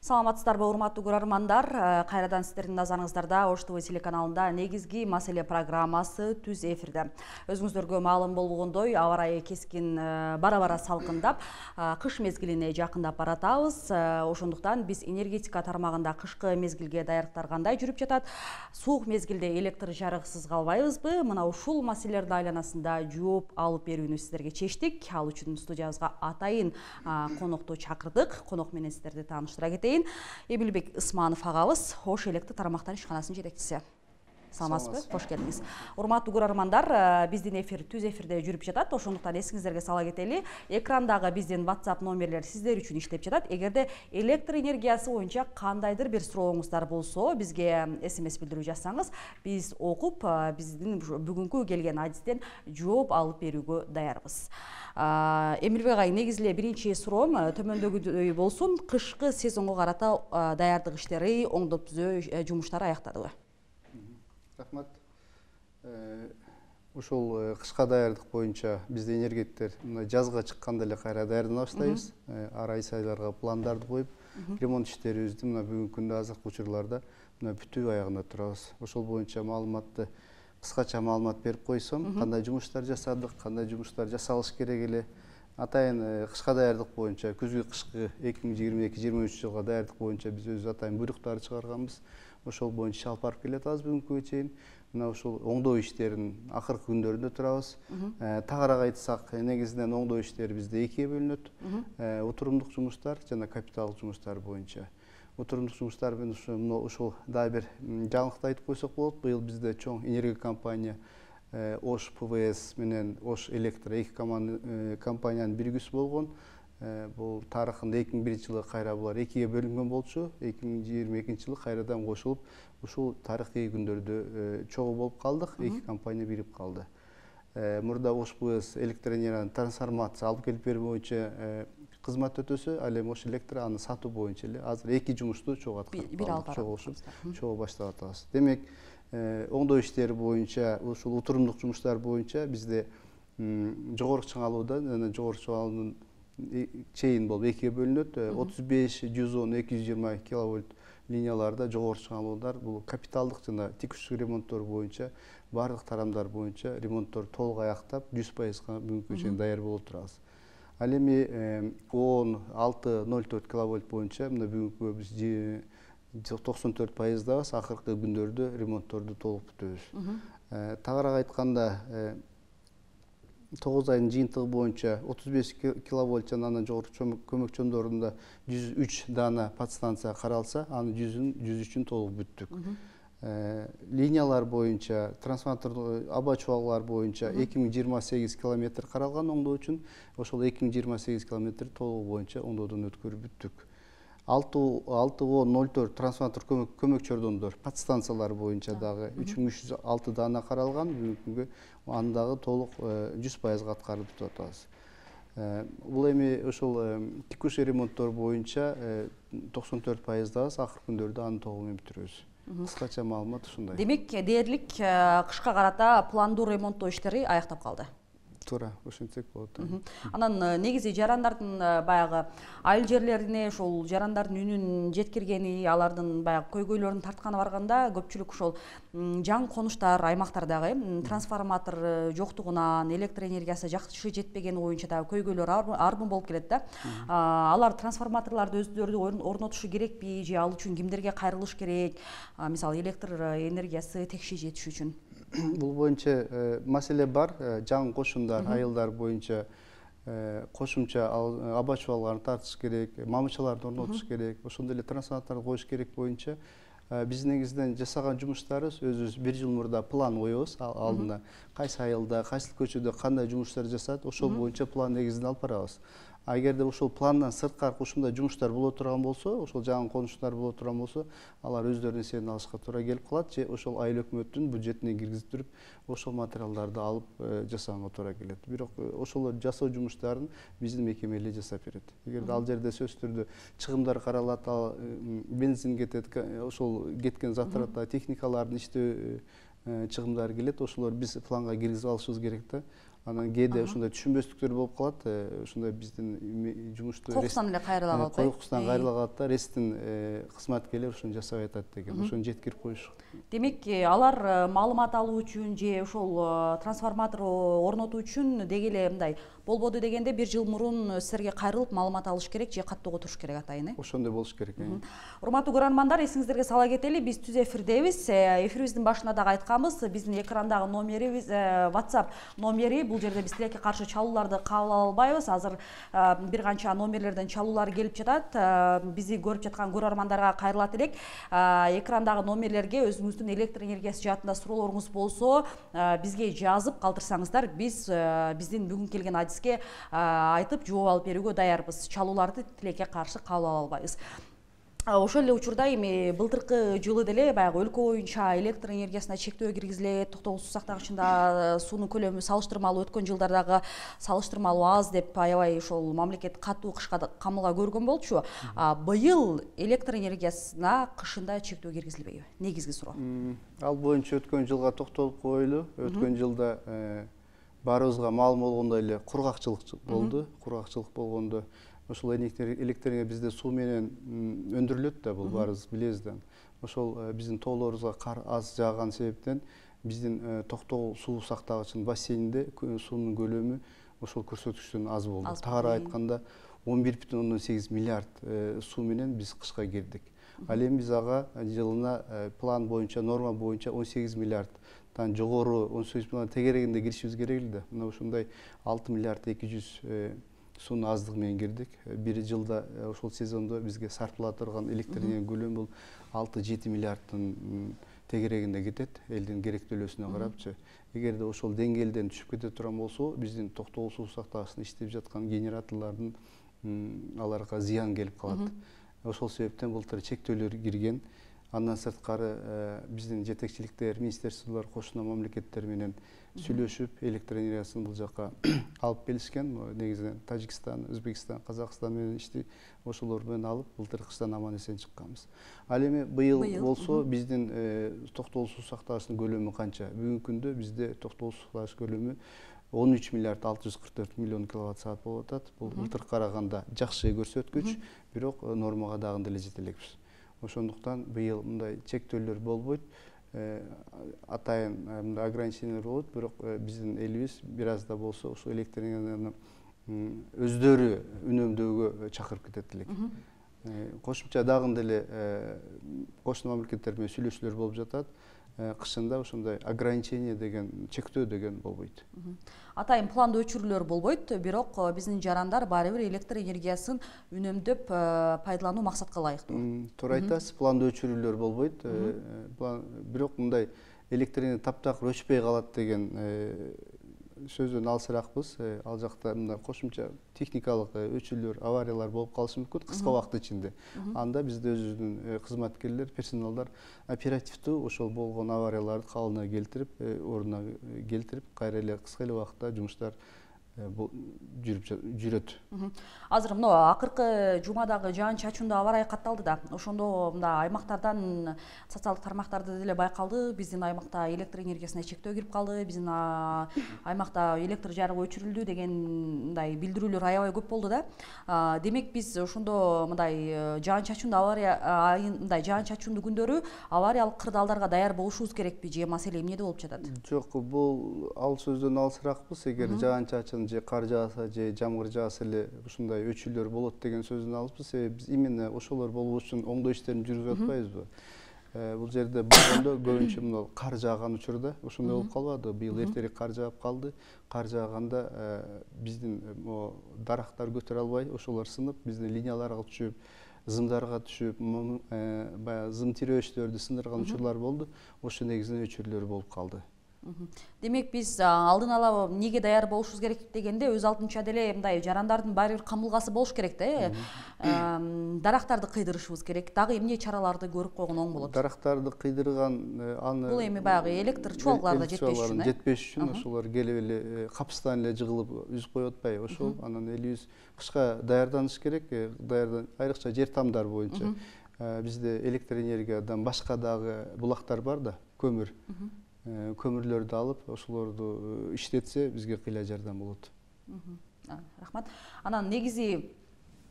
Саламатсыздарбы, урматтуу көрөрмандар. Кайрадан сиздердин назарыңыздарда Ош ТВ телеканалында негизги маселе программасы түз эфирде. Өзүңүздөргө маалым болгондой, аба ырайы кескин бара-бара салкындап, кыш мезгилине жакындап баратабыз. Ошондуктан биз энергетика тармагында кышкы мезгилге даярдыктар жүрүп жатат. Суук мезгилде электр жарыгысыз калбайбызбы? Мына ушул маселелердин айланасында жооп алып берүүнү сиздерге чечтик. Ал үчүн студиябызга атайын конокту чакырдык. Конок менен сиздерди тааныштыра кетейин. Эмилбек Ысманов агабыз, Ош электр тармактан ишканасынын жетекчиси. Саламатсызбы? Кош келдиңиз. Урматтуу көрөрмандар, биздин эфир түз эфирде жүрүп жатат. Ошондуктан эсиңиздерге сала кетели. Экрандагы биздин WhatsApp номерлер сиздер үчүн иштеп жатат. Эгерде электр энергиясы боюнча кандайдыр бир сурооңуздар болсо, бизге SMS билдирүү жазсаңыз, биз окуп, биздин бүгүнкү келген адистен жооп алып берүүгө даярбыз. Эмилбек агай, негизи эле биринчи суроом төмөндөгүдөй болсун. Кышкы сезонго карата даярдык иштери, оңдоп түзөө жумуштары аяктадыбы? Рахмат. Ушул кышка даярдык боюнча бизде энергеттер жазга чыкканда эле кайра даярдана баштайбыз. Ара айларга пландарды коюп, ремонт иштерибизди мына бүгүнкү күндө азыркы учурларда мына бүтүү аягында турабыз. Ошол боюнча маалыматты кыскача маалымат берип койсом, кандай жумуштар жасадык, кандай жумуштар жасалыш керек эле. Атайын кышка даярдык боюнча, күзгү кышкы 2022-2023 жылга даярдык боюнча биз өз атайын буйруктарды чыгарганбыз. Ошол боюнча чалп барып келатабыз бүгүнкүгө чейин. Мына ушул оңдоо иштерин акыркы күндөрүндө турабыз. Тагыраак айтсак, негизинен оңдоо иштери бизде экиге бөлүнөт. Отурумдук жумуштар жана капиталдык жумуштар боюнча. Отурумдук жумуштар менен ушул дагы бир жаңылыкты айтып койсок болот. Быйыл бизде чоң энергия компания Ош ПВС менен Ош Электро эки компаниянын биригүүсү болгон. Бул тарыхында 2001 жылы кайра булар экиге бөлүнгөн болчу. 2022 жылы кайрадан кошулуп, ушул тарыхый күндөрдө чогуу болуп калдык. Эки компания бирип калды. Мурда Ош ПВС электроэнергияны трансформация алып келип берүү боюнча кызмат өтөсө, ал эми Ош Электро аны сатуу боюнча эле азыр эки жумушту чогуу чогуу баштап атабыз. Демек, оңдоо иштери боюнча, ушул отурумдук жумуштар боюнча бизде жогорку чыңалууда жана жогорку чыңалуунун чейин болуп экиге бөлүнөт. 35, 110, 220 киловольт линияларда жогорку чыңалуулар бул капиталдык жана текущий ремонттор боюнча бардык тарамдар боюнча ремонттор толук аяктап 100%га бүгүнкү чейин даяр болуп турабыз. Ал эми 16-04 киловольт боюнча мына бүгүнкү биз 94%дабыз. Акыркы күндөрдө ремонтторду толук бүтөбүз. Тагыраак айтканда 9 айдын жыйынтыгы боюнча 35 киловольт жана андан жогорку көмөк чоңдорунда 103 дана подстанция каралса, анын 103-ün толук бүттүк. Линиялар боюнча, трансформатор аба чубаллар боюнча 2028 километр каралган оңдоо үчүн. Ошол 2028 километр толугу боюнча оңдоодон өткөрүп бүттүк. 6-10-04 трансформатор көмөк чордондор подстанциялар боюнча дагы 3306 дана каралган. Бүгүнкү аны дагы толук 100%га аткарып бүтүп атабыз. Бул эми ошол текущий ремонттор боюнча 94%дабыз. Акыркы күндөрдө аны толугу менен бүтүрөбүз. Кыскача маалымат ушундай. Демек, дээрлик кышка карата пландуу ремонттоо иштери аяктап калды. Туура, ошентсек болот. Анан негизи жарандардын баягы айыл жерлерине ошол жарандардын үнүн жеткиргени, алардын баягы көйгөйлөрүн тартканы барганда көпчүлүк ошол жаңы конуштар аймактардагы трансформатор жоктугунан, электр энергиясы жакшы жетпегени боюнча дагы көйгөйлөр арбын болуп келет да. Алар трансформаторлорду өздөрү орнотушу керекпи, же ал үчүн кимдерге кайрылыш керек? Мисалы, электр энергиясы текши жетиш үчүн. Бул боюнча маселе бар. Жаңы кошумдар, айылдар боюнча кошумча аба чубалларын тартыш керек, мамычаларды орнотуш керек, ошондой эле трансформаторду коюш керек боюнча биз негизинен жасаган жумуштарыбыз өзүбүз 1 жыл мурда план коебуз алдына. Кайсы айылда, кайсы көчөдө кандай жумуштар жасалат, ошол боюнча план негизинде алып барабыз. Эгерде ошол пландан сырткары ушундай жумуштар боло турган болсо, ошол жаңы конуштар боло турган болсо, алар өздөрүнүн эсебинен алышка туура келип калат, же ошол айыл өкмөттүн бюджетине киргизип туруп, ошол материалдарды алып жасаганга туура келет. Бирок ошол жасоо жумуштарын биздин мекеме эле жасап берет. Эгерде ал жерде сөзсүз түрдө чыгымдар каралат, бензин кетет, ошол кеткен затраттар, техникалардын иштөө чыгымдары келет, ошолор биз планга киргизип алышыбыз керек да. Анан кээде ушундай түшүнбөстүктөр болуп калат. Ушундай биздин жумушту кокусунан эле кайрыла калат. Койкусунан кайрыла калат да, ресттин кызматкерлер ушуну жасап атат деген. Ошону жеткирип коюш. Демек, алар маалымат алуу үчүн же ошол трансформатор орнотуу үчүн деги эле мындай болбоду дегенде 1 жыл мурун силерге кайрылып маалымат алыш керек же каттоого туруш керек атайын, Ошондой болуш керек. Урматтуу көрөрмандар, эсиңиздерге сала кетели, биз түз эфирдебиз. Эфирибиздин башында дагы айтканбыз, биздин экрандагы номерибиз, WhatsApp номери, бул жерде биз тилекке каршы чалууларды кабыл ала албайбыз. Азыр бир канча номерлерден чалуулар келип жатат. Бизди көрүп жаткан көрөрмандарга кайрылат элек, экрандагы номерлерге өзүңүздүн электр энергиясы жаатында суроолоруңуз болсо, бизге жазып калтырсаңыздар, биз биздин бүгүн келген адиске айтып жооп алып берүүгө даярбыз. Чалууларды тилекке каршы кабыл ала албайбыз. Ошол эле учурда эми былтыркы жылы деле баягы өлкө боюнча электр энергиясына чектөө киргизилет, токтогул суу сактагычында суунун көлөмү салыштырмалуу өткөн жылдардагы салыштырмалуу аз деп аябай ошол мамлекет катуу кышка камылга көргөн болчу. Быйыл электр энергиясына кышында чектөө киргизилбейби? Негизги суроо. Ал боюнча өткөн жылга токтолуп коелу. Өткөн жылда баарыбызга маалым болгондой эле кургакчылык болду. Кургакчылык болгондо ошол электр бизде суу менен өндүрүлөт да, бул баарыбыз билебиз да. Ошол биздин тоолорубузга кар аз жааган себептен биздин токтогул суу сактагычынын бассейнинде суунун көлөмү ошол көрсөткүчтөн аз болду. Тагыраак айтканда 11,8 миллиард суу менен биз кышка кирдик. Ал эми биз ага жылына план боюнча, норма боюнча 18 миллиарддан жогору, 18 миллиард тегерегинде киришибиз керек эле. Мына ушундай 6 миллиард 200 суунун аздыгы менен кирдик. Бир жылда ошол сезондо бизге сарптала турган электр энергия көлөмү бул 6-7 миллиарддын тегерегинде кетет, элдин керектөлүүсүнө карапчы. Эгерде ошол деңгээлден түшүп кете турган болсо, биздин токтогул суу сактагычында иштеп жаткан генераторлордун аларга зыян келип калат. Ошол себептен былтыр чектөөлөр кирген. Андан сырткары биздин жетекчиликтер, министрликтер, кошуна мамлекеттер менен сүйлөшүп, электр энергиясын бул жака алып келишкен. Негизинен Тажикстан, Өзбекстан, Казакстан менен ишти ошолор менен алып, былтыр кыштан аман эсен чыкканбыз. Ал эми быйыл болсо биздин токтогул суу сактагычтын көлөмү канча? Бүгүнкү күндө бизде токтогул суу сактагыч көлөмү 13 миллиард 644 миллион киловатт саат болуп атат. Бул былтыркы караганда жакшы көрсөткүч, бирок нормага дагы деле жете элекпиз. Ошондуктан быйыл мындай чектөөлөр болбойт. Атайын мындай ограничениялар болот, бирок биздин элибиз бир аз да болсо ошо электр энергияны өздөрү үнөмдөөгө чакырып кетет элек. Кошумча дагы деле кошуна мамлекеттер менен сүйлөшүүлөр болуп жатат. Кышында ошондой ограничение деген, чектөө деген болбойт. Атайын планда өчүрүүлөр болбойт, бирок биздин жарандар баары бир электр энергиясын үнөмдөп пайдалануу максатка ылайыктуу. Туура айтасыз, планда өчүрүүлөр болбойт. Бирок мындай электр энергия таптакыр өчпөй калат деген сөздөн алысыраакпыз. Ал жакта мындай кошумча техникалык өчүрүүлөр, авариялар болуп калышы мүмкүн кыска убакыт ичинде. Анда бизде өзүбүздүн кызматкерлер, персоналдар оперативдүү ошол болгон аварияларды калыбына келтирип, ордуна келтирип, кайра эле кыска эле убакытта жумуштар жүрөт. Азыр мына акыркы жумадагы жаан чачуундо аба ырайы катталды да. Ошондо мындай аймактардан, социалдык тармактарда деле байкалды. Биздин аймакта электр энергиясына чектөө кирип калды, биздин аймакта электр жарыгы өчүрүлдү деген мындай билдирүүлөр аябай көп болду да. Демек биз ошондо мындай жаан чачуундо мындай жаан чачуундуу күндөрү авариялык кырдаалдарга даяр болушубуз керекпи же маселе эмнеде болуп жатат? Жок, бул ал сөздөн алысыраакпыз. Эгер жаан чачын же кар жааса же жамгыр жааса эле ушундай өчүрүүлөр болот деген сөздөн алыспыз. Себеби биз именно ошолор болуу үчүн оңдоо иштерин жүргүзүп атпайбызбы? Бул жерде болгондо көбүнчө мына кар жааган учурда ошондой болуп калбады. Быйыл эртерээк кар жаап калды. Кар жааганда биздин дарактар көтөрө албай, ошолор сынып, биздин линияларга түшүп, зымдарга түшүп, баягы зым тирөөчтөрдү сындырган учурлар болду. Ошо негизинен өчүрүүлөр болуп калды. Демек биз алдын ала эмнеге даяр болушубуз керек дегенде өз алдынча деле мындай жарандардын баары бир камылгасы болуш керек да. Дарактарды кыйдырышыбыз керек. Дагы эмне чараларды көрүп койгон оң болот? Дарактарды кыйдырган аны бул эми баягы электр чуалгаларда жетпеш үчүн ошолор келип эле капыстан эле жыгылып үзүп коюп атпайбы? Ошол анан элибиз кышка даярданыш керек. Айрыкча жер тамдар боюнча бизде электр энергиядан башка дагы булактар бар да, көмүр. көмүрлөрдү алып ошолорду иштетсе бизге кыйла жардам болот. Рахмат. Анан негизи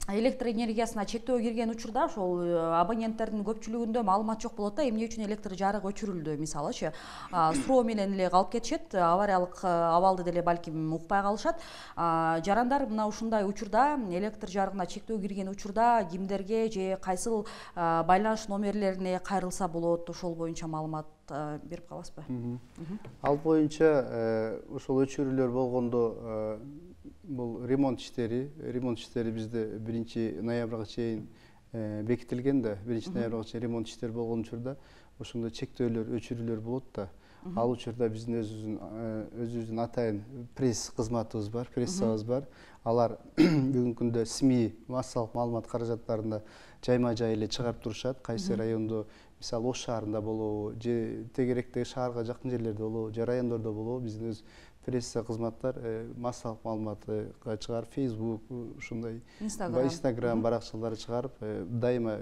электр энергиясына чектөө кирген учурда ошол абоненттердин көпчүлүгүндө маалымат жок болот да, эмне үчүн электр жарык өчүрүлдү мисалычы. Суроо менен эле калып кетишет, авариялык абалды деле балким укпай калышат. Жарандар мына ушундай учурда электр жарыгына чектөө кирген учурда кимдерге же кайсыл байланыш номерлерине кайрылса болот, ошол боюнча маалымат берип каласызбы? Ал боюнча ошол өчүрүүлөр болгондо бул ремонт иштери бизде 1 ноябрга чейин бекитилген да, 1 ноябрга чейин ремонт иштери болгон учурда ошондо чектөөлөр, өчүрүүлөр болот да. Ал учурда биздин өзүбүздүн атайын пресс кызматыбыз бар, прессабыз бар. Алар бүгүнкү күндө СМИ массалык маалымат каражаттарында жайма-жай эле чыгарып турушат. Кайсы райондо, мисалы Ош шаарында болобу, же тегеректеги шаарга жакын жерлерде болобу, же райондордо болобу, биздин өз пресса кызматтар массалык маалыматка чыгарып, Facebook, ушундай Instagram баракчалары чыгарып, дайыма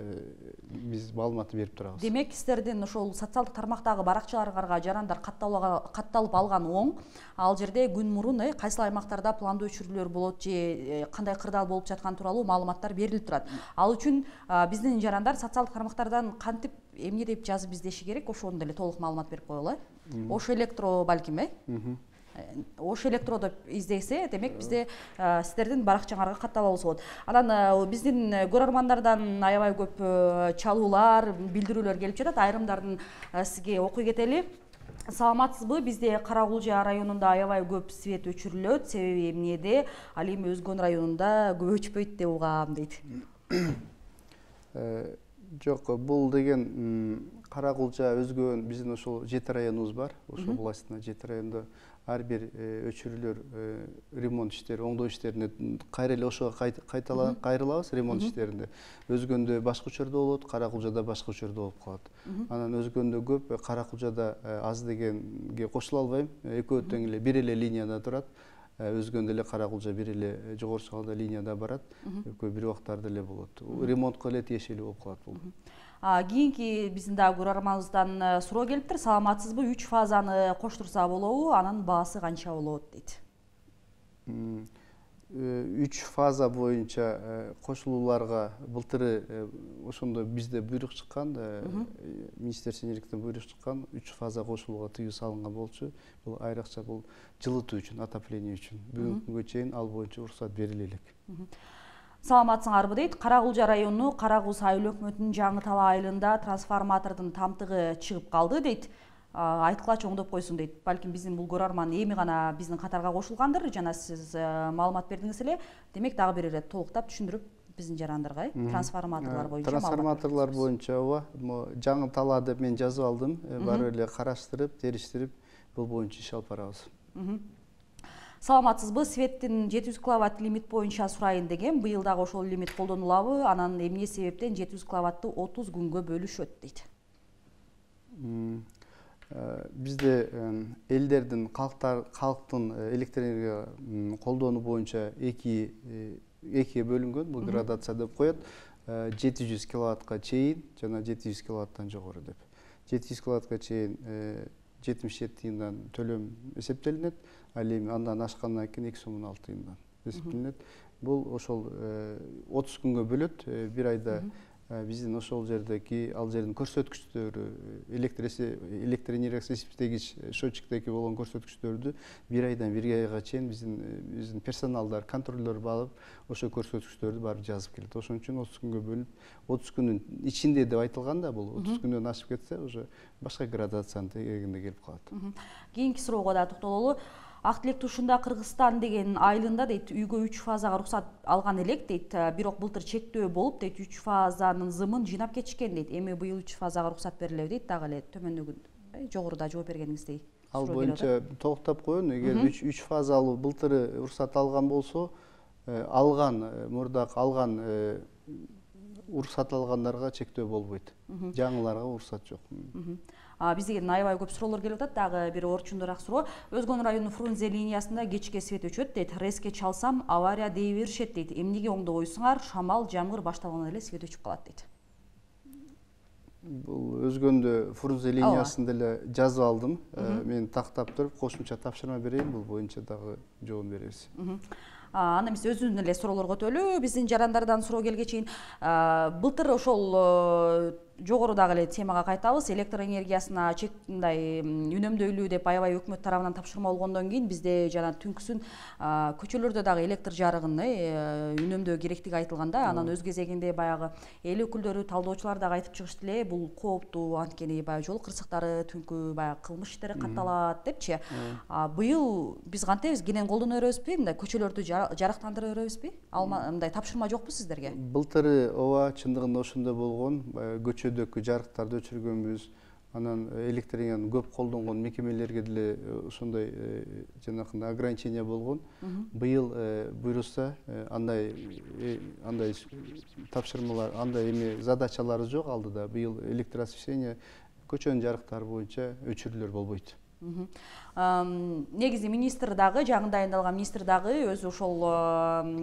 биз маалымат берип турабыз. Демек, сиздердин ошол социалдык тармактагы баракчаларга жарандар катталып алган оң. Ал жерде күн мурун кайсы аймактарда пландуу өчүрүүлөр болот же кандай кырдаал болуп жаткан тууралуу маалыматтар берилип турат. Ал үчүн биздин жарандар социалдык тармактардан кантип эмне деп жазып издеши керек, ошону деле толук маалымат берип коелу. Ош электро балким, Ош электро деп издесе, демек бизде сиздердин баракчаңарга катталып алса болот. Анан биздин көрөрмандардан аябай көп чалуулар, билдирүүлөр келип жатат. Айрымдарын сизге окуй кетели. Саламатсызбы? Бизде Каракулжа районунда аябай көп свет өчүрүлөт. Себеби эмнеде? Ал эми Өзгөн районунда көп өчпөйт деп угам дейт. Жок, бул деген Каракулжа, Өзгөн, биздин ошол 7 районубуз бар. Ошол областында 7 райондо ар бир өчүрүүлөр, ремонт иштери, оңдоо иштерине кайра эле ошого кайрылабыз ремонт иштеринде. Өзгөндө башка учурда болот, Каракулжада башка учурда болуп калат. Анан Өзгөндө көп, Каракулжада аз дегенге кошула албайм. Экөө тең эле бир эле линияда турат. Өзгөндө эле Каракулжа бир эле жогору чыганда линияда барат. Экөө бир убактарда эле болот. Ремонтко эле тиешелүү болуп калат бул. Кийинки биздин да көрөрманыбыздан суроо келиптир. Саламатсызбы? 3 фазаны коштурса болобу? Анын баасы канча болот дейт. 3 фаза боюнча кошулууларга былтыры ошондо бизде буйрук чыккан, Министерство энергетикаден буйрук чыккан, 3 фаза кошулууга тыюу салынган болчу. Бул айрыкча бул жылытуу үчүн, отопление үчүн. Бүгүнкү күнгө чейин ал боюнча уруксат бериле элек. Саламатсыңарбы дейт. Каракулжа району Каракуз айыл өкмөтүнүн Жаңы Тала айылында трансформатордун тамтыгы чыгып калды дейт. Айткылачы оңдоп койсун дейт. Балким биздин бул көрөрман эми гана биздин катарга кошулгандыр, жана сиз маалымат бердиңиз эле. Демек дагы бир ирет толуктап түшүндүрүп биздин жарандарга трансформаторлор боюнча трансформаторлор боюнча Жаңы Тала деп мен жазып алдым. Барып эле караштырып, териштирип бул боюнча иш алып барабыз. Саламатсызбы? Светтин 700 киловатт лимит боюнча сурайын деген. Быйыл дагы ошол лимит колдонулабы? Анан эмне себептен 700 киловаттты 30 күнгө бөлүшөт дейт. Бизде элдердин, калктын электр энергия колдонуу боюнча экиге бөлүнгөн. Бул градация деп коет. 700 киловаттка чейин жана 700 киловаттан жогору деп. 700 киловаттка чейин 77 тыйындан төлөм эсептелинет. Ал эми андан ашкандан кийин 2 сом 6 тыйындан эсептелинет. Бул ошол 30 күнгө бөлөт. Бир айда биздин ошол жердеги ал жердин көрсөткүчтөрү, электр энергиясы эсептегич счетчиктеги болгон көрсөткүчтөрдү бир айдан бир айга чейин биздин персоналдар, контроллор алып, ошо көрсөткүчтөрдү барып жазып келет. Ошон үчүн 30 күнгө бөлүп, 30 күнүн ичинде деп айтылган да, бул 30 күндөн ашып кетсе, уже башка градациянын тегерегинде келип калат. Кийинки суроого да токтололу. Актилек тушунда Кыргызстан деген айылында дейт, үйгө 3 фазага уруксат алган элек дейт. Бирок былтыр чектөө болуп дейт, 3 фазанын зымын жыйнап кетишкен дейт. Эми быйыл 3 фазага уруксат берилеби дейт, дагы эле төмөндөгү жогоруда жооп бергениңиздей. Ал боюнча токтоп коеюн, эгер 3 фазалуу былтыры уруксат алган болсо, мурдак алган уруксат алгандарга чектөө болбойт. Жаңыларга уруксат жок. Бизге аябай көп суроолор келип атат. Дагы бир орчундураак суроо. Өзгөн районунун Фрунзе линиясында кечке свет өчөт дейт. Резке чалсам авария дей беришет дейт. Эмнеге оңдобойсуңар? Шамал, жамгыр башталган эле свет өчүп калат дейт. Бул өзгөндө Фрунзе линиясын деле жазып алдым. Мен тактап туруп кошумча тапшырма берейин, бул боюнча дагы жооп беребиз. Анда биз өзүбүздүн эле суроолорго өтөлү. Биздин жарандардан суроо келге чейин былтыр ошол жогорудагы эле темага кайтабыз. Электр энергиясына мындай үнөмдөйлүү деп аябай өкмөт тарабынан тапшырма болгондон кийин бизде жана түнкүсүн көчөлөрдө дагы электр жарыгын үнөмдөө керектиги айтылганда, анан өз кезегинде баягы эл өкүлдөрү, талдоочулар дагы айтып чыгышты эле, бул кооптуу, анткени баягы жол кырсыктары, түнкү баягы кылмыш иштери катталат депчи. Быйыл биз кантебиз, кенен колдоно беребизби? Мындай көчөлөрдү жарыктандыра беребизби? Мындай тапшырма жокпу сиздерге? Былтыры ооба чындыгында ошондой болгон. Көчөдөгү жарыктарды өчүргөнбүз. Анан электр энергияны көп колдонгон мекемелерге деле ошондой жанакындай ограничение болгон. Быйыл буйруса андай тапшырмалар, андай эме задачалары жок алдыда. Быйыл электроосвещение көчөнүн жарыктары боюнча өчүрүүлөр болбойт. Негизи министр дагы, жаңы дайындалган министр дагы өзү ошол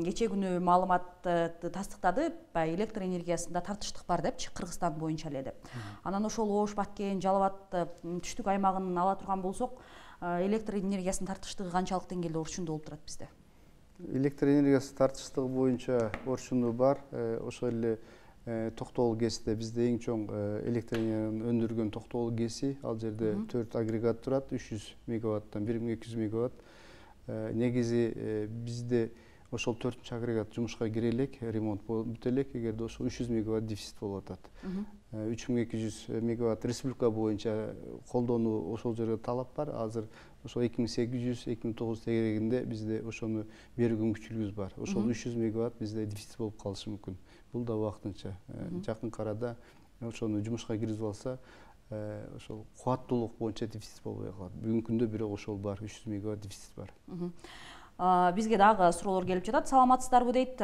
кече күнү маалыматты тастыктады. Электр энергиясында тартыштык бар депчи, Кыргызстан боюнча эле деп. Анан ошол Ош, Баткен, Жалал Абад түштүк аймагын ала турган болсок, электр энергиясынын тартыштыгы канчалык деңгээлде орчундуу болуп турат бизде? Электр энергиясы тартыштыгы боюнча орчундуу бар. Ошол эле Токтогул КЭСте бизде эң чоң электр энергияны өндүргөн Токтогул КЭСи. Ал жерде 4 агрегат турат, 300 мегаваттан 1200 мегаватт. Негизи бизде ошол 4-чү агрегат жумушка кире элек, ремонт болуп бүтө элек, эгерде ошол 300 мегаватт дефицит болуп атат. 3200 мегаватт республика боюнча колдонуу ошол жерге талап бар. Азыр ошол 2800-2009 тегерегинде бизде ошону берүүгө мүмкүнчүлүгүбүз бар. Ошол 300 мегаватт бизде дефицит болуп калышы мүмкүн. Бул да убактынча. Жакын арада ошону жумушка киргизип алса, ошол кубаттуулук боюнча дефицит болбой калат. Бүгүнкү күндө бирок ошол бар, 300 мегаватт дефицит бар. Бизге дагы суроолор келип жатат. Саламатсыздарбы дейт.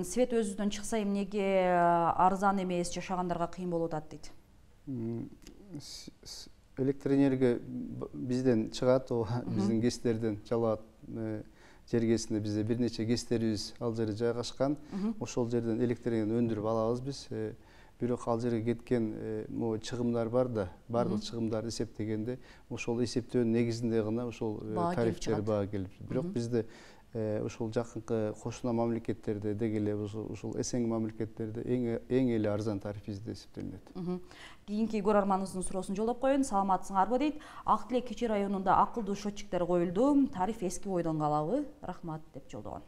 Свет өзүнөн чыкса эмнеге арзан эмес, жашагандарга кыйын болуп атат дейт. Электр энергия бизден чыгат, биздин КЭСтерден, Жалал Абад жергесинде бизде бир нече КЭСтерибиз ал жерде жайгашкан. Ошол жерден электр энергияны өндүрүп алабыз биз. Бирок ал жерге кеткен чыгымдар бар да, бардык чыгымдарды эсептегенде ошол эсептөөнүн негизинде гана ошол тарифтер баа келип. Бирок бизде ошол жакынкы кошуна мамлекеттерде деги эле ошол СНГ мамлекеттерде эң эле арзан тариф бизде эсептелинет. Кийинки көрөрманыбыздын суроосун жолдоп коеюн. Саламатсыңарбы дейт. Ак Тилек Кечи районунда акылдуу счетчиктер коюлду. Тариф эски бойдон калабы? Рахмат деп жолдогон.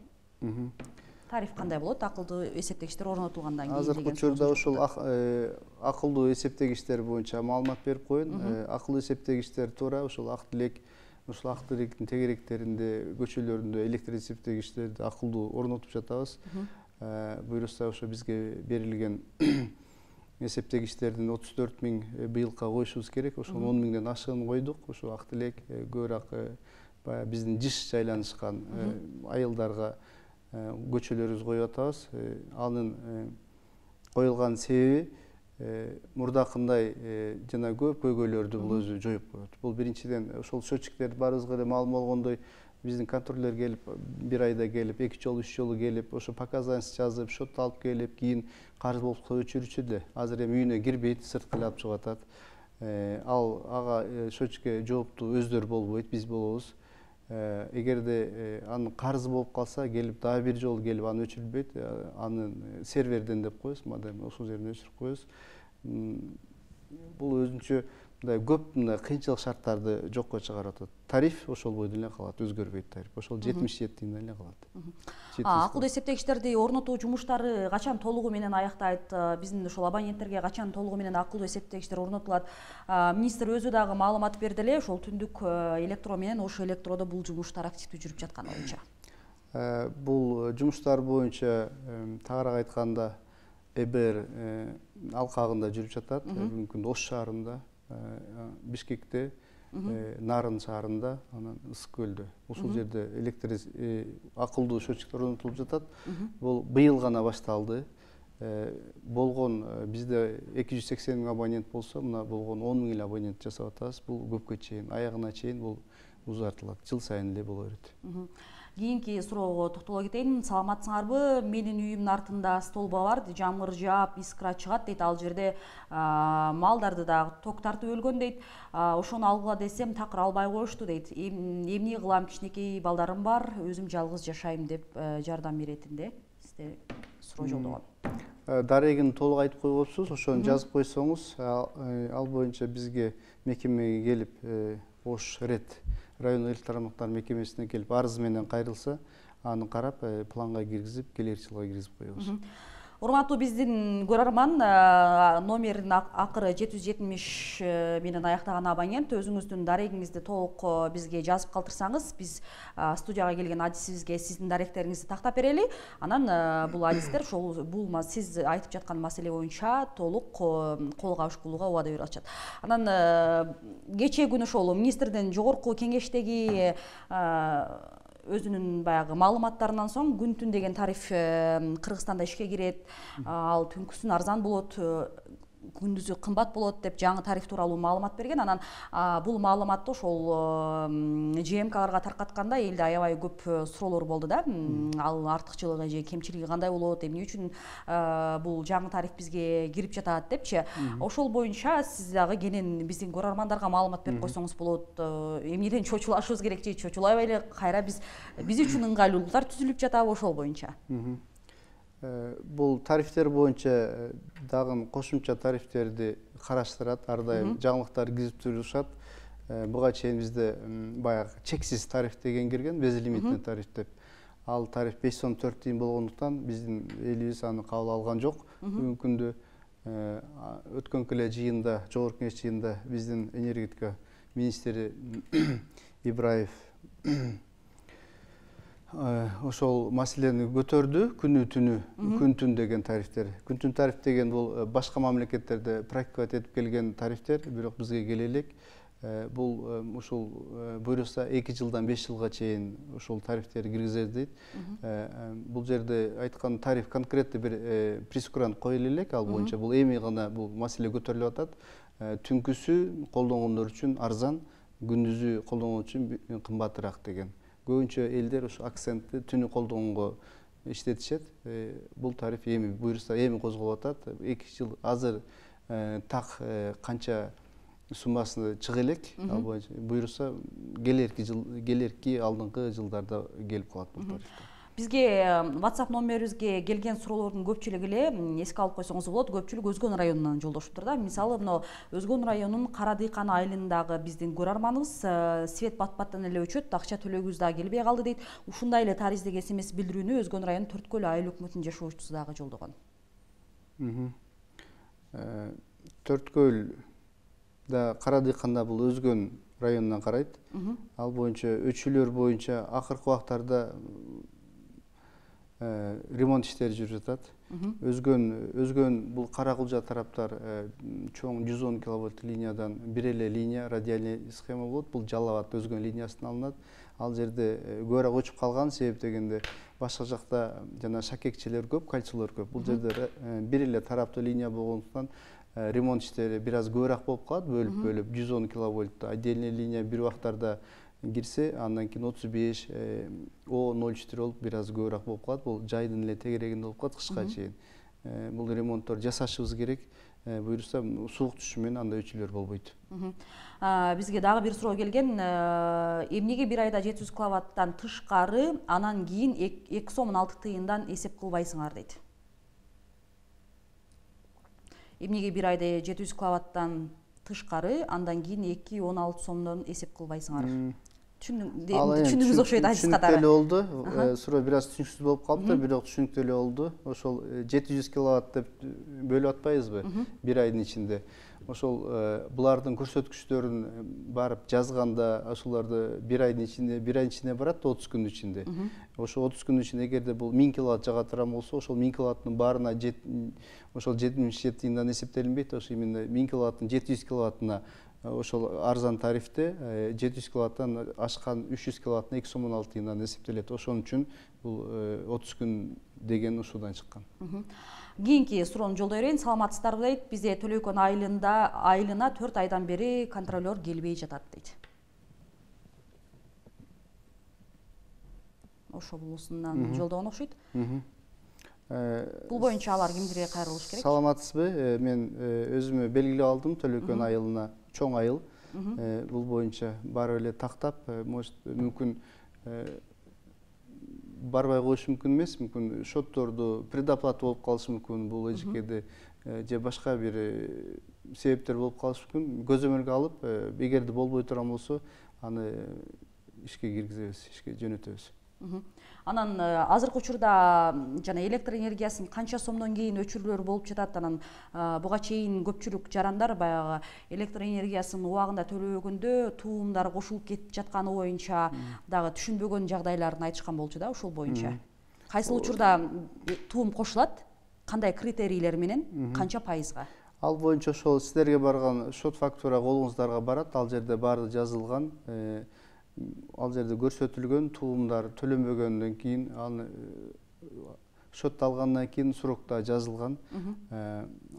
Тариф кандай болот? Акылдуу эсептегичтер орнотулгандан кийин? Азыркы учурда ошол акылдуу эсептегичтер боюнча маалымат берип коеюн. Акылдуу эсептегичтер туура ошол Ак Тилек, ошол Ак Тилектин тегеректеринде, көчөлөрүндө электр эсептегичтерди акылдуу орнотуп жатабыз. Буйруса ошо бизге берилген эсептегичтердин 34 миң быйылка коюшубуз керек. Ошол 10 миңден ашыгын койдук. Ошо Ак Тилек көбүрөөк баягы биздин жыш жайланышкан айылдарга көчөлөрүбүз коюп атабыз. Анын коюлган себеби мурдакындай жана көп көйгөйлөрдү бул өзү жоюп коет. Бул биринчиден ошол счетчиктер баарыбызга эле маалым болгондой биздин контроллер келип, бир айда келип, 2 жолу, 3 жолу келип, ошо показанияларды жазып, счет алып келип, кийин карыз болуп өчүрүчү эле. Азыр эми үйүнө кирбейт, сырткы эле алып чыгып атат. Ага счетчикке жооптуу өздөрү болбойт, биз болобуз. Эгерде анын карызы болуп калса, келип дагы бир жолу келип аны өчүрүлбөйт, анын серверден деп коебуз, модем ошол жерден өчүрүп коебуз. Бул өзүнчө мындай көп кыйынчылык шарттарды жокко чыгарып атат. Тариф ошол бойдон эле калат, өзгөрбөйт тариф. Ошол 77 тиңден эле калат. Акылдуу эсептегичтерди орнотуу жумуштары качан толугу менен аяктайт? Биздин ошол абоненттерге качан толугу менен акылдуу эсептегичтер орнотулат? Министр өзү дагы маалымат берди эле, ошол түндүк электро менен Ош Электродо бул жумуштар активдүү жүрүп жатканы боюнча. Бул жумуштар боюнча тагыраак айтканда ЭБР алкагында жүрүп жатат. Бүгүнкү күндө Ош шаарында, Бишкекте, Нарын шаарында, анан Ысык көлдө. Ошол жерде электр акылдуу счетчиктер орнотулуп жатат. Бул быйыл гана башталды. Болгон бизде 280 миң абонент болсо, мына болгон 10 миң эле абонент жасап атабыз. Бул көпкө чейин, аягына чейин бул узартылат. Жыл сайын эле боло берет. Кийинки суроого токтоло кетейин. Саламатсыңарбы? Менин үйүмдүн артында столба бар. Жамгыр жаап, искра чыгат дейт. Ал жерде малдарды да ток тартып өлгөн дейт. Ошону алгыла десем такыр албай коюшту дейт. Эмне кылам, кичинекей балдарым бар, өзүм жалгыз жашайм деп жардам беретин де. Сизде суроо жолдогон. Дарегин толук айтып койгопсуз, ошону жазып койсоңуз, ал боюнча бизге мекемеге келип, Ош Рет райондук эл тарамактар мекемесине келип арыз менен кайрылса, аны карап планга киргизип, келер жылга киргизип коебуз. Урматтуу биздин көрөрман, номерин акыры 770 менен аяктаган абонент, өзүңүздүн дарегиңизди толук бизге жазып калтырсаңыз, биз студияга келген адисибизге сиздин даректериңизди тактап берели. Анан бул адистер бул сиз айтып жаткан маселе боюнча толук колго алышкылууга убада берип атышат. Анан кечээ күнү ошол министрдин жогорку кеңештеги өзүнүн баягы маалыматтарынан соң күн түн деген тариф Кыргызстанда ишке кирет, ал түнкүсүн арзан болот, күндүзү кымбат болот деп жаңы тариф тууралуу маалымат берген. Анан бул маалыматты ошол ЖМКларга таркатканда элде аябай көп суроолор болду да. Ал артыкчылыгы же кемчилиги кандай болот, эмне үчүн бул жаңы тариф бизге кирип жатат депчи. Ошол боюнча сиз дагы кенен биздин көрөрмандарга маалымат берип койсоңуз болот. Эмнеден чочулашыбыз керек же чочулабай эле кайра биз үчүн ыңгайлуулуктар түзүлүп жатабы ошол боюнча. Бул тарифтер боюнча дагы кошумча тарифтерди караштырат, ар дайым жаңылыктар киргизип турушат. Буга чейин бизде баягы чексиз тариф деген кирген, безлимитный тариф деп. Ал тариф 5 сом 4 тиын болгондуктан биздин элибиз аны кабыл алган жок. Бүгүнкү күндө өткөнкү эле жыйында, жогорку кеңеш жыйында биздин энергетика министри Ибраев ошол маселени көтөрдү. Күнү түнү, күн түн деген тарифтер. Күн түн тариф деген бул башка мамлекеттерде практиковать этип келген тарифтер, бирок бизге келе элек. Бул ушул буйруса 2 жылдан 5 жылга чейин ошол тарифтерди киргизет дейт. Бул жерде айткан тариф конкретный бир прескурант коюла элек. Ал боюнча бул эми гана бул маселе көтөрүлүп атат. Түнкүсү колдонгондор үчүн арзан, күндүзү колдонгон үчүн кымбатыраак деген. Көбүнчө элдер ушу акцентти түнү колдонгонго иштетишет. Бул тариф эми буйруса эми козголуп атат. 2 жыл азыр так канча суммасы чыга элек. Ал боюнча буйруса келерки алдыңкы жылдарда келип калат бул тариф. Бизге WhatsApp номерибизге келген суроолордун көпчүлүгү эле эске алып койсоңуз болот, көпчүлүк Өзгөн районунан жолдошуптур да. Мисалы, мына Өзгөн районунун Кара Дыйкан айылындагы биздин көрөрманыбыз свет бат-баттан эле өчөт, акча төлөгүбүз да келбей калды дейт. Ушундай эле тариздеги СМС билдирүүнү Өзгөн районунун Төрткөл айыл өкмөтүнүн жашоочусу дагы жолдогон. Төрткөл да Кара Дыйканда бул Өзгөн районунан карайт. Ал боюнча өчүлөр боюнча акыркы убактарда ремонт иштери жүрүп жатат. Өзгөн бул Каракулжа тараптар чоң 110 киловольт линиядан бир эле линия радиальный схема болот. Бул Жалал Абад Өзгөн линиясынан алынат. Ал жерде көбүрөөк өчүп калган себеп дегенде башка жакта жана шакекчилер көп, кальцийлер көп. Бул жерде бир эле тараптуу линия болгондуктан ремонт иштери бир аз көбүрөөк болуп калат, бөлүп 110 киловольт отдельный линия бир убактарда кирсе, андан кийин 35 О04 болуп бир аз көбүрөөк болуп калат. Бул жайдын эле тегерегинде болуп калат кышка чейин. Бул ремонттор жасашыбыз керек. Буйруса суук түшүшү менен андай өчүлөр болбойт. Бизге дагы бир суроо келген. Эмнеге бир айда 700 киловаттан тышкары, анан кийин 2 сом 6 тыйындан эсеп кылбайсыңар дейт. Эмнеге бир айда 700 киловаттан тышкары, андан кийин 2,16 сомдон эсеп кылбайсыңар? Түшүндүңүз окшойт ажис катары. Түшүнүктүү эле болду. Суроо бир аз түшүнүксүз болуп калды, бирок түшүнүктүү эле болду. Ошол 700 киловатт деп бөлүп атпайбызбы бир айдын ичинде? Ошол булардын көрсөткүчтөрүн барып жазганда, ошолорду бир айдын ичинде барат, 30 күндүн ичинде. Ошо 30 күндүн ичинде эгерде бул 1000 киловатт жага турган болсо, ошол 1000 киловаттын баарына ошол 77 тыйындан эсептелинбейт. Ошо именно 1000 киловаттын 700 киловаттына ошол арзан тарифте 700 киловаттан ашкан 300 киловаттына 2 сом 16 тыйындан эсептелет. Ошон үчүн бул 30 күн деген ушудан чыккан. Кийинки суроону жолдой берейин. Саламатсыздарбы дейт. Бизде Төлөйкөн айылына 4 айдан бери контролер келбей жатат дейт. Ош облусунан жолдогон окшойт. Бул Бул боюнча алар кимдерге кайрылыш керек? Саламатсызбы? Мен өзүмө белгилеп алдым Төлөкөн айылына, чоң айыл. Бул боюнча барып эле тактап, мүмкүн барбай коюш мүмкүн эмес, мүмкүн шотторду предоплата болуп калышы мүмкүн, бул эжекеде же башка бир себептер болуп калышы мүмкүн. Көзөмөлгө алып, эгерде болбой турган болсо, аны ишке киргизебиз, ишке жөнөтөбүз. Анан азыркы учурда жана электр энергиясын канча сомдон кийин өчүрүүлөр болуп жатат. Анан буга чейин көпчүлүк жарандар баягы электр энергиясын убагында төлөбөгөндө туумдар кошулуп кетип жатканы боюнча дагы түшүнбөгөн жагдайларын айтышкан болчу да, ушул боюнча. Кайсыл учурда туум кошулат? Кандай критерийлер менен, канча пайызга? Ал боюнча ошол сиздерге барган шот фактура колуңуздарга барат, ал жерде баары жазылган. Ал жерде көрсөтүлгөн туумдар төлөнбөгөндөн кийин аны шотталгандан кийин срокта жазылган.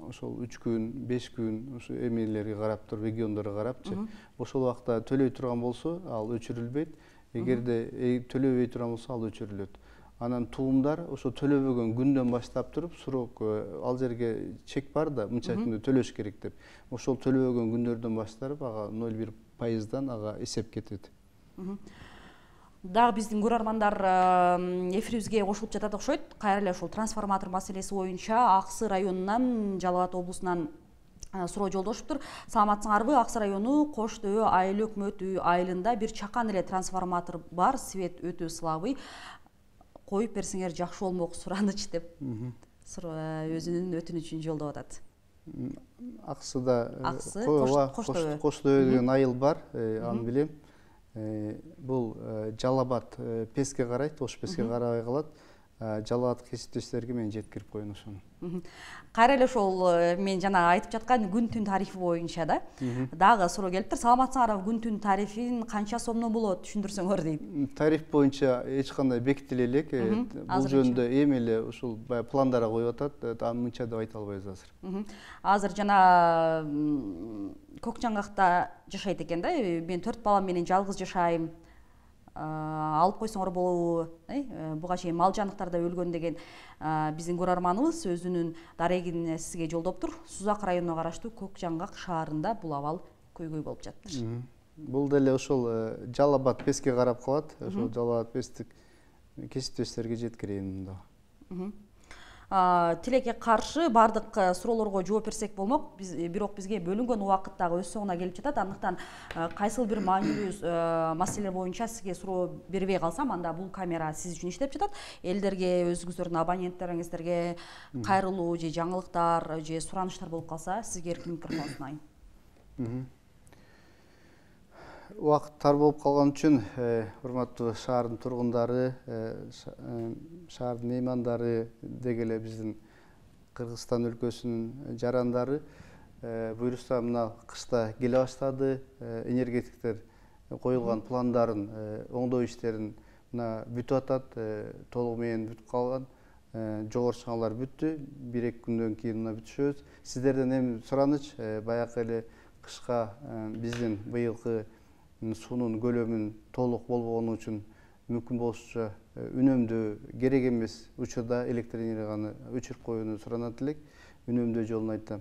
Ошол 3 күн, 5 күн ушу эмелерге карап туруп, региондорго карапчы. Ошол убакта төлөй турган болсо, ал өчүрүлбөйт. Эгерде төлөбөй турган болсо, ал өчүрүлөт. Анан туумдар ошо төлөбөгөн күндөн баштап туруп, срок ал жерге чек бар да, мынча күндө төлөш керек деп. Ошол төлөбөгөн күндөрдөн баштап ага 0,1%дан ага эсеп кетет. Дагы биздин көрөрмандар эфирибизге кошулуп жатат окшойт. Кайра эле ушул трансформатор маселеси боюнча Аксы районунан, Жалал Абад облусунан суроо жолдошуптур. Саламатсыңарбы? Аксы району Кош Дөбө айыл өкмөт үй айылында бир чакан эле трансформатор бар, свет өтө слабый. Коюп берсеңер жакшы болмок, сураныч деп өзүнүн өтүнүчүн жолдоп атат. Аксыда Кош Дөбө деген айыл бар, аны билем. Бул Жалал Абад Песке карайт, Ош Песке карабай калат. Жалал Абад кесиптештерге мен жеткирип коеюн ошону. Кайра эле ошол мен жана айтып жаткан күн-түн тарифи боюнча да дагы суроо келиптир. Саламатсыңарбы? Күн-түн тарифин канча сомдон болот, түшүндүрсөңөр дейт. Тариф боюнча эч кандай бекитиле элек. Бул жөнүндө эми эле ушул пландарга коюп атат. Мынча деп айта албайбыз азыр. Азыр жана Көк Жаңгакта жашайт экен да. Мен 4 балам менен жалгыз жашайм. Алып койсоңор болобу? Буга чейин мал жаныктарда өлгөн деген биздин көрөрманыбыз өзүнүн дарегин сизге жолдоптур. Сузак районуна караштуу Көк Жаңгак шаарында бул абал көйгөй болуп жатыптыр. Бул деле ошол Жалал Абад Песке карап калат. Ошол Жалал Абад Пестик кесиптештерге жеткирейин да. Тилекке каршы бардык суроолорго жооп берсек болмок. Бирок бизге бөлүнгөн убакыт дагы өз соңуна келип жатат. Андыктан кайсыл бир маанилүү маселе боюнча сизге суроо бербей калсам, анда бул камера сиз үчүн иштеп жатат. Элдерге, өзүңүздөрдүн абоненттериңиздерге кайрылуу же жаңылыктар же сураныштар болуп калса, сизге эркин микрофон сунайын. Убакыт тар болуп калган үчүн урматтуу шаардын тургундары, шаардын меймандары, деги эле биздин Кыргызстан өлкөсүнүн жарандары буюрса мына кышта келе баштады. Энергетиктер коюлган пландарын, оңдоо иштерин мына бүтүп атат, толугу менен бүтүп калган. Жогору чыңалар бүттү. 1-2 күндөн кийин мына бүтүшөбүз. Сиздерден эми сураныч, баягы эле кышка биздин быйылкы суунун көлөмүн толук болбогону үчүн мүмкүн болушунча үнөмдөө керек эмес учурда электр энергияны өчүрүп коюуну суранат элек. Үнөмдөө жолун айтам.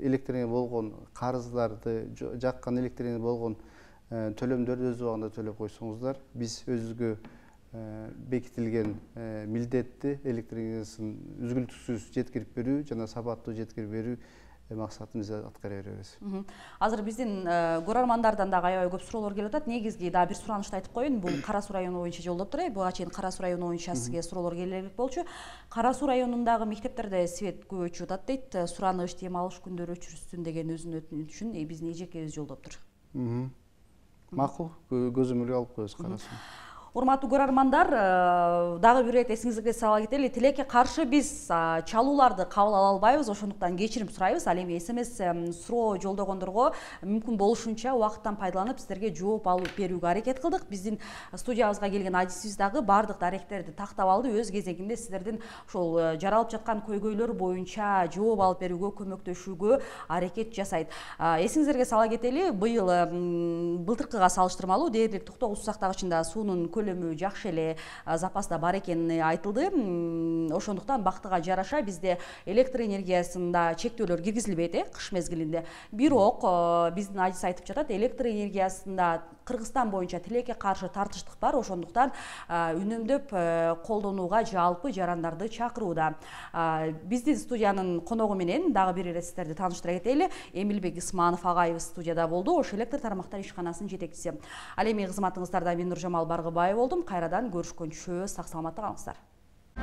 Электр энергия болгон карыздарды, жаккан электр энергия болгон төлөмдөрдү өз убагында төлөп койсоңуздар, биз өзүбүзгө бекитилген милдетти электр энергиясын үзгүлтүксүз жеткирип берүү жана сапаттуу жеткирип берүү максатыбызды аткара беребиз. Азыр биздин көрөрмандардан дагы аябай көп суроолор келип атат. Негизги дагы бир суранычты айтып коеюн. Бул Кара Суу району боюнча жолдоптур. Буга чейин Кара Суу району боюнча сизге суроолор келе элек болчу. Кара Суу районундагы мектептерде свет көп өчүп атат дейт. Сураныч, дем алыш күндөрү өчүрүлсүн деген өзүнүн өтүнүчүн биздин эжекебиз жолдоптур. Макул, көзөмөлгө алып коебуз Кара Суу. Урматтуу көрөрмандар, дагы бир ирет эсиңизге сала кетели. Тилекке каршы биз чалууларды кабыл ала албайбыз, ошондуктан кечирим сурайбыз. Ал эми СМС суроо жолдогондорго мүмкүн болушунча убакыттан пайдаланып сиздерге жооп алып берүүгө аракет кылдык. Биздин студиябызга келген адисибиз дагы бардык даректерди тактап алды. Өз кезегинде сиздердин ошол жаралып жаткан көйгөйлөр боюнча жооп алып берүүгө, көмөктөшүүгө аракет жасайт. Эсиңиздерге сала кетели, быйыл былтыркыга салыштырмалуу дээрлик токтогуз сактагычында суунун көлөмү жакшы эле запаста бар экени айтылды. Ошондуктан бактыга жараша бизде электр энергиясында чектөөлөр киргизилбейт кыш мезгилинде. Бирок биздин ажыс айтып жатат, электр энергиясында Кыргызстан боюнча тилекке каршы тартыштык бар. Ошондуктан үнөмдөп колдонууга жалпы жарандарды чакырууда. Биздин студиянын коногу менен дагы бир ирет сиздерди тааныштыра кетели. Эмилбек Исманов агайыбыз студияда болду. Ош электр тармактар ишканасынын жетекчиси. Ал эми кызматыңыздарда мен Нуржамал Баргыбай болдум. Кайрадан көрүшкөнчө сак саламатта калыңыздар.